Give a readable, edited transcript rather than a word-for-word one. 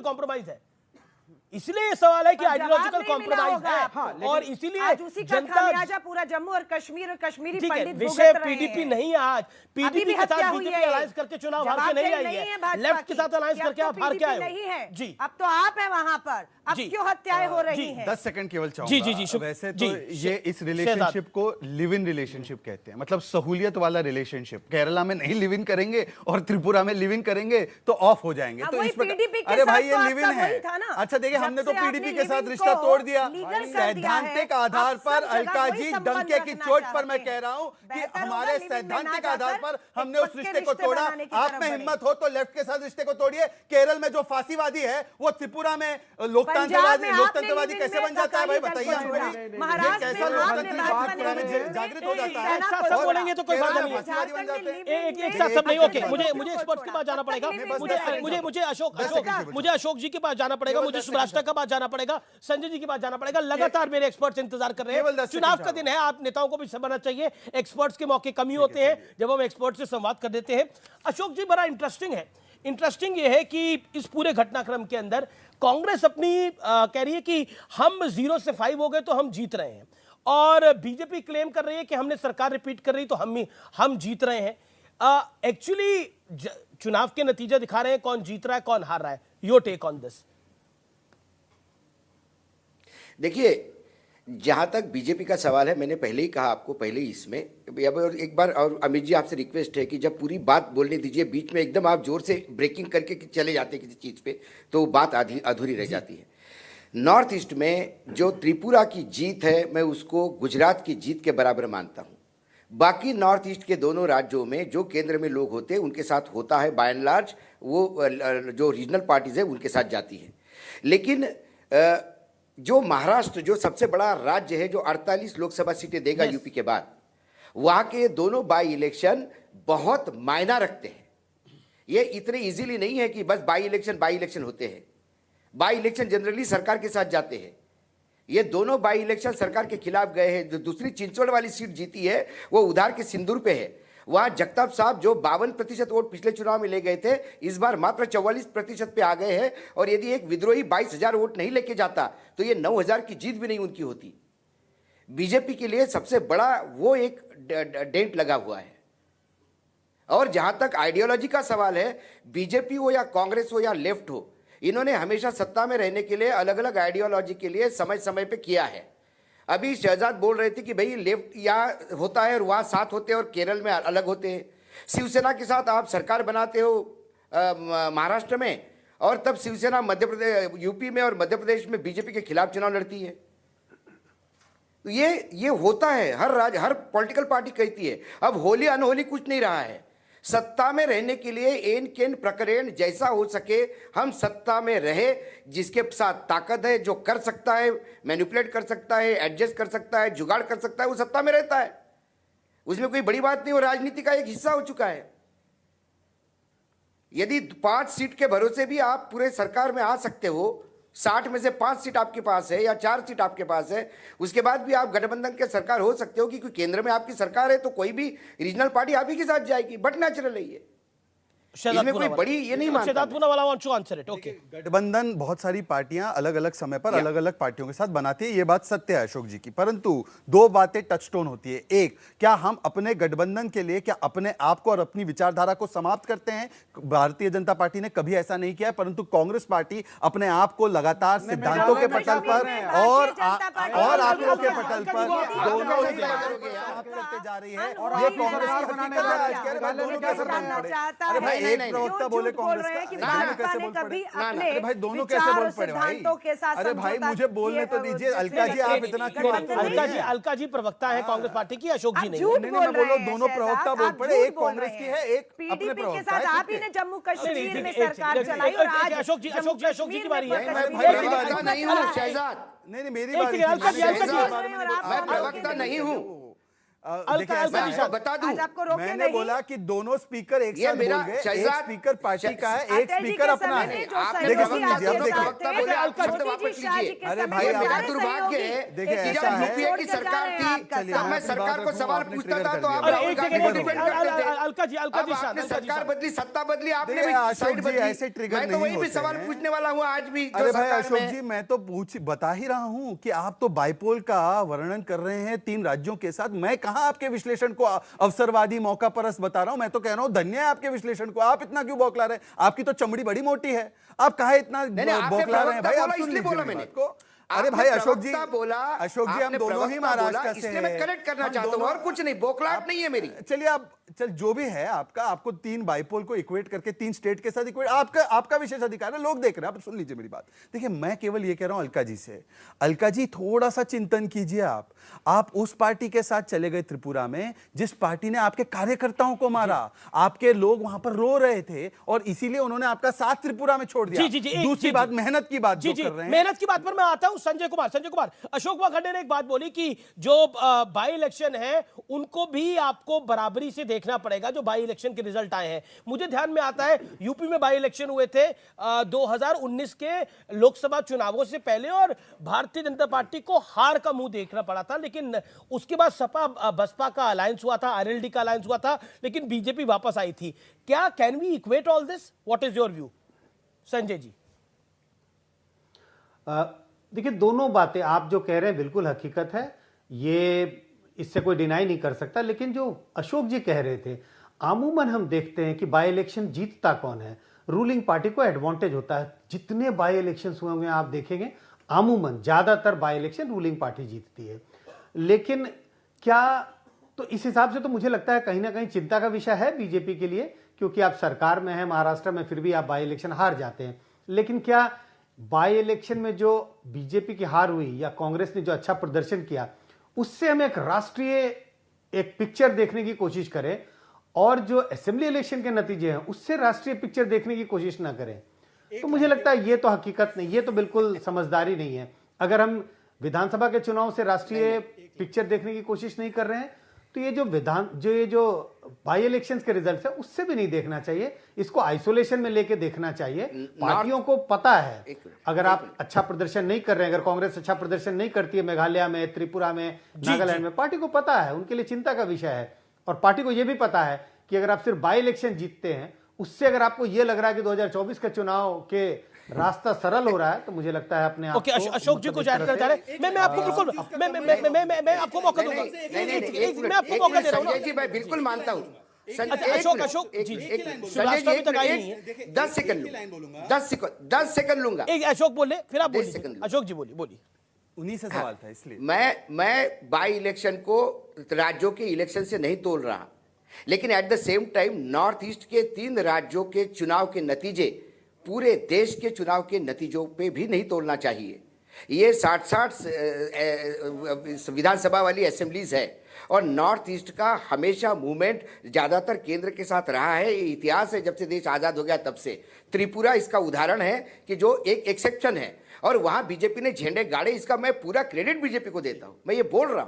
Compromise है, इसलिए ये सवाल है कि आइडियोलॉजिकल कॉम्प्रोमाइज है। हाँ, और इसीलिए जनता पूरा जम्मू और कश्मीर कश्मीरी पंडित विषय पीडीपी नहीं है। आज पीडीपी के साथ बीजेपी अलायंस करके चुनाव हार के नहीं आई है, लेफ्ट के साथ अलायंस करके आप हार के आए हो। जी, अब तो आप है वहां पर, अब क्यों हत्याएं हो रही हैं? 10 सेकंड केवल चाहूंगा। जी, वैसे तो ये इस रिलेशनशिप को लिव इन रिलेशनशिप कहते हैं, मतलब सहूलियत वाला रिलेशनशिप। केरला में नहीं लिव इन करेंगे और त्रिपुरा में लिव इन करेंगे तो ऑफ हो जाएंगे। तो इस प्रकार, अरे भाई ये लिव इन है। अच्छा देखिए, हमने तो पीडीपी के साथ रिश्ता तोड़ दिया सैद्धांतिक आधार पर। अलका जी, डंके की चोट पर मैं कह रहा हूं कि हमारे सैद्धांतिक आधार पर हमने उस रिश्ते को तोड़ा। आप में हिम्मत हो तो लेफ्ट के साथ रिश्ते को तोड़िए। केरल में जो फांसीवादी है वो त्रिपुरा में लोकतंत्रवादी कैसे बन जाता है भाई, बताइए हमको। ये कैसा लोकतंत्र त्रिपुरा में जागृत हो जाता है? एक साथ सब बोलेंगे तो कोई फायदा नहीं है। एक साथ सब नहीं। ओके, मुझे एक्सपर्ट्स के पास जाना पड़ेगा। मुझे अशोक जी के पास जाना पड़ेगा, मुझे सुभाष के पास जाना पड़ेगा, संजय जी के पास जाना पड़ेगा। लगातार मेरे एक्सपर्ट्स इंतजार कर रहे हैं। चुनाव का दिन है, आप नेताओं को भी समझना चाहिए एक्सपर्ट्स के मौके कम ही होते हैं जब हम एक्सपर्ट्स से संवाद कर देते हैं। अशोक जी, बड़ा इंटरेस्टिंग है। इंटरेस्टिंग ये है कि इस पूरे घटनाक्रम के अंदर कांग्रेस अपनी कह रही है कि हम 0 से 5 हो गए तो हम जीत रहे हैं, और बीजेपी क्लेम कर रही है कि हमने सरकार रिपीट कर रही तो हम जीत रहे हैं। एक्चुअली चुनाव के नतीजे दिखा रहे हैं कौन जीत रहा है कौन हार रहा है। Your take on this. देखिए, जहां तक बीजेपी का सवाल है, मैंने पहले ही कहा आपको, पहले ही इसमें एक बार, और अमित जी आपसे रिक्वेस्ट है कि जब पूरी बात बोलने दीजिए, बीच में एकदम आप जोर से ब्रेकिंग करके चले जाते हैं किसी चीज़ पे तो बात अधूरी रह जाती है। नॉर्थ ईस्ट में जो त्रिपुरा की जीत है, मैं उसको गुजरात की जीत के बराबर मानता हूँ। बाकी नॉर्थ ईस्ट के दोनों राज्यों में जो केंद्र में लोग होते हैं उनके साथ होता है, बाय एंड लार्ज वो जो रीजनल पार्टीज है उनके साथ जाती है। लेकिन जो महाराष्ट्र, जो सबसे बड़ा राज्य है, जो 48 लोकसभा सीटें देगा यूपी के बाद, वहाँ के दोनों बाई इलेक्शन बहुत मायना रखते हैं। ये इतने इजीली नहीं है कि बस बाई इलेक्शन होते हैं। बाई इलेक्शन जनरली सरकार के साथ जाते हैं। ये दोनों बाई इलेक्शन सरकार के खिलाफ गए हैं। जो दूसरी चिंचवड़ वाली सीट जीती है वो उधार के सिंदूर पे है। वहाँ जगताप साहब जो 52% वोट पिछले चुनाव में ले गए थे, इस बार मात्र 44% पे आ गए हैं। और यदि एक विद्रोही 22,000 वोट नहीं लेके जाता तो ये 9,000 की जीत भी नहीं उनकी होती। बीजेपी के लिए सबसे बड़ा वो एक डेंट लगा हुआ है। और जहां तक आइडियोलॉजी का सवाल है, बीजेपी हो या कांग्रेस हो या लेफ्ट हो, इन्होंने हमेशा सत्ता में रहने के लिए अलग अलग आइडियोलॉजी के लिए समय समय पे किया है। अभी शहजाद बोल रहे थे कि भाई लेफ्ट यहाँ होता है और वहाँ साथ होते हैं और केरल में अलग होते हैं। शिवसेना के साथ आप सरकार बनाते हो महाराष्ट्र में, और तब शिवसेना मध्य प्रदेश, यूपी में और मध्य प्रदेश में बीजेपी के खिलाफ चुनाव लड़ती है। तो ये होता है, हर राज्य, हर पॉलिटिकल पार्टी कहती है। अब होली अनहोली कुछ नहीं रहा है। सत्ता में रहने के लिए एन केन प्रकरण जैसा हो सके हम सत्ता में रहे, जिसके साथ ताकत है, जो कर सकता है, मैनिपुलेट कर सकता है, एडजस्ट कर सकता है, जुगाड़ कर सकता है, वो सत्ता में रहता है। उसमें कोई बड़ी बात नहीं, वो राजनीति का एक हिस्सा हो चुका है। यदि 5 सीट के भरोसे भी आप पूरे सरकार में आ सकते हो, 60 में से 5 सीट आपके पास है या 4 सीट आपके पास है, उसके बाद भी आप गठबंधन के सरकार हो सकते हो, क्योंकि केंद्र में आपकी सरकार है तो कोई भी रीजनल पार्टी आप ही के साथ जाएगी। बट नेचुरल है ये, इसमें कोई बड़ी ये नहीं मानता। गठबंधन बहुत सारी पार्टियां अलग अलग समय पर अलग अलग पार्टियों के साथ बनाती है, ये बात सत्य है अशोक जी की। परंतु 2 बातें टचस्टोन होती है। एक, क्या हम अपने गठबंधन के लिए क्या अपने आप को और अपनी विचारधारा को समाप्त करते हैं? भारतीय जनता पार्टी ने कभी ऐसा नहीं किया, परंतु कांग्रेस पार्टी अपने आप को लगातार सिद्धांतों के पटल पर और आंकड़ों के पटल पर दोनों ही करते जा रही है। ये कांग्रेस की हकीकत है। दोनों कैसे अरे भाई, एक प्रवक्ता बोले कांग्रेस का, कैसे बोल पड़े? अरे भाई, दोनों कैसे बोल पड़े भाई? अरे भाई, मुझे बोलने तो दीजिए। अलका जी, आप इतना क्यों? अलका जी प्रवक्ता है कांग्रेस पार्टी की, अशोक जी नहीं। मैं बोलो दोनों प्रवक्ता बोल पड़े, एक कांग्रेस की है, एक अपने प्रवक्ता है। आप ही ने जम्मू कश्मीर में सरकार चलाई और आज अशोक जी की बारी है। मैं नहीं हूँ शहजाद, नहीं मेरी बारी। मैं प्रवक्ता नहीं हूँ। देखिए, ऐसा अलका है, जी, बता दूं, आज आपको रोके मैंने नहीं। बोला कि दोनों स्पीकर एक ये साथ मेरा बोल गए, एक शहजाद- स्पीकर पार्टी का है, एक अटल जी स्पीकर के अपना समय है। में जो आपने देखिए, सहयोगी सुन लीजिए, अब आपके देखिए। साथ थे, बोले, आप मोदी शब्द जी, वापस शाह जी लीजिए। के अरे समय भाई, में अशोक सारे जी, दुर्भाग्य सहयोगी है, देखिए, एक ऐसा दूसरे है- को यूपीए की छोड़ कर जा सरकार रहे हैं थी, आपका चलिए, साथ। जब मैं आपकी सरकार बात को रखूं, सवाल आपने पूछता ट्रिगर था कर तो दिया। आप अरे राहुल एक गांधी सेकंड, को एक डिफेंड सेकंड, करते थे। अलका जी, अब शांत, आपने अलका जी, सरकार शांत। बदली, सत्ता बदली, आपने देखिए, भी अशोक साइड जी, बदली। ऐसे ट्रिगर मैं तो नहीं वही भी होते सवाल हैं। पूछने वाला हूँ आज भी, जो अरे भाई सरकार अशोक में जी, मैं तो बता ही रहा हूं कि आप तो बाइपोल का वर्णन कर रहे हैं 3 राज्यों के साथ। मैं कहां आपके विश्लेषण को अवसरवादी, मौका परस्त बता रहा हूं। मैं तो कह रहा हूं धन्य है आपके विश्लेषण को। आप इतना क्यों बौखला रहे हैं? आपकी तो चमड़ी बड़ी मोटी है, आप काहे इतना नहीं, आपने बौखला रहे हैं भाई? प्रवक्ता आप बोला, सुन इसलिए लीजिए बोला मेरी मैंने। बात को। अरे आपने भाई अशोक जी, प्रवक्ता बोला, अशोक जी, हम आपने दोनों ही प्रवक्ता महाराष्ट्र बोला, से इसलिए मैं हैं। करेक्ट करना हम चाहता हूं, दोनों- और कुछ नहीं, बौखलाहट नहीं है मेरी। चलिए, आप जो भी है आपको 3 बाइपोल को इक्वेट करके 3 स्टेट के साथ इक्वेट, आपका विशेष अधिकार है, लोग देख रहे हैं। आप सुन लीजिए मेरी बात। देखिए, मैं केवल ये कह रहा हूं अलका जी से, अलका जी थोड़ा सा चिंतन कीजिए। आप उस पार्टी के साथ चले गए त्रिपुरा में जिस पार्टी ने आपके कार्यकर्ताओं को मारा। आपके लोग वहां पर रो रहे थे और इसीलिए उन्होंने आपका साथ त्रिपुरा में छोड़ दिया। दूसरी बात, मेहनत की बात जो कर रहे हैं, मेहनत की बात पर मैं आता हूं। संजय कुमार, अशोक वाखडे ने एक बात बोली कि जो बाई इलेक्शन है उनको भी आपको बराबरी से देखना पड़ेगा, जो बाई इलेक्शन के रिजल्ट आए हैं। मुझे ध्यान में आता है यूपी में बाई इलेक्शन हुए थे 2019 के लोकसभा चुनावों से पहले, और भारतीय जनता पार्टी को हार का मुंह देखना पड़ा था। लेकिन उसके बाद सपा बसपा का अलायंस हुआ था, आरएलडी का अलायंस हुआ था, लेकिन बीजेपी वापस आई थी। क्या can we equate all this? What is your view, Sanjay ji? देखिए, दोनों बातें आप जो कह रहे हैं बिल्कुल हकीकत है, ये इससे कोई डिनाई नहीं कर सकता। लेकिन जो अशोक जी कह रहे थे, आमूमन हम देखते हैं कि बाई इलेक्शन जीतता कौन है? रूलिंग पार्टी को एडवांटेज होता है। जितने बाई इलेक्शन हुए होंगे आप देखेंगे, आमूमन ज्यादातर बाई इलेक्शन रूलिंग पार्टी जीतती है। लेकिन क्या, तो इस हिसाब से तो मुझे लगता है कहीं ना कहीं चिंता का विषय है बीजेपी के लिए, क्योंकि आप सरकार में हैं महाराष्ट्र में, फिर भी आप बाई इलेक्शन हार जाते हैं। लेकिन क्या बाई इलेक्शन में जो बीजेपी की हार हुई या कांग्रेस ने जो अच्छा प्रदर्शन किया, उससे हम एक राष्ट्रीय एक पिक्चर देखने की कोशिश करें, और जो असेंबली इलेक्शन के नतीजे हैं उससे राष्ट्रीय पिक्चर देखने की कोशिश ना करें? तो मुझे लगता है ये तो हकीकत नहीं, ये तो बिल्कुल समझदारी नहीं है। अगर हम विधानसभा के चुनाव से राष्ट्रीय पिक्चर देखने की कोशिश नहीं कर रहे हैं, तो ये जो बाई इलेक्शंस के रिजल्ट है उससे भी नहीं देखना चाहिए। इसको आइसोलेशन में लेके देखना चाहिए। पार्टियों को पता है अगर आप अच्छा प्रदर्शन नहीं कर रहे हैं, अगर कांग्रेस अच्छा प्रदर्शन नहीं करती है मेघालय में, त्रिपुरा में, नागालैंड में, पार्टी को पता है, उनके लिए चिंता का विषय है। और पार्टी को यह भी पता है कि अगर आप सिर्फ बाई इलेक्शन जीतते हैं, उससे अगर आपको यह लग रहा है कि 2024 के चुनाव के रास्ता सरल हो रहा है, तो मुझे लगता है अपने आप ओके, अशोक जी कुछ ऐड करना चाह रहे हैं? मैं आपको बिल्कुल मैं आपको मौका दूंगा। मैं आपको मौका दे रहा हूं ना। संजय जी, मैं बिल्कुल मानता हूं। अच्छा, अशोक जी, संजय जी, 10 सेकंड लूंगा। एक अशोक बोले, फिर आप 10 बोलिए। सेकंड। अशोक जी बोलिए। उन्हीं से सवाल था इसलिए। मैं बाई इलेक्शन को राज्यों के इलेक्शन से नहीं तोल रहा, लेकिन at the same time north east के 3 राज्यों के चुनाव के नतीजे पूरे देश के चुनाव के नतीजों पे भी नहीं तोलना चाहिए। ये 60 विधानसभा वाली असेंबलीज है, और नॉर्थ ईस्ट का हमेशा मूवमेंट ज्यादातर केंद्र के साथ रहा है। ये इतिहास है, जब से देश आजाद हो गया तब से। त्रिपुरा इसका उदाहरण है कि जो एक एक्सेप्शन है, और वहां बीजेपी ने झंडे गाड़े। इसका मैं पूरा क्रेडिट बीजेपी को देता हूं, मैं ये बोल रहा हूं।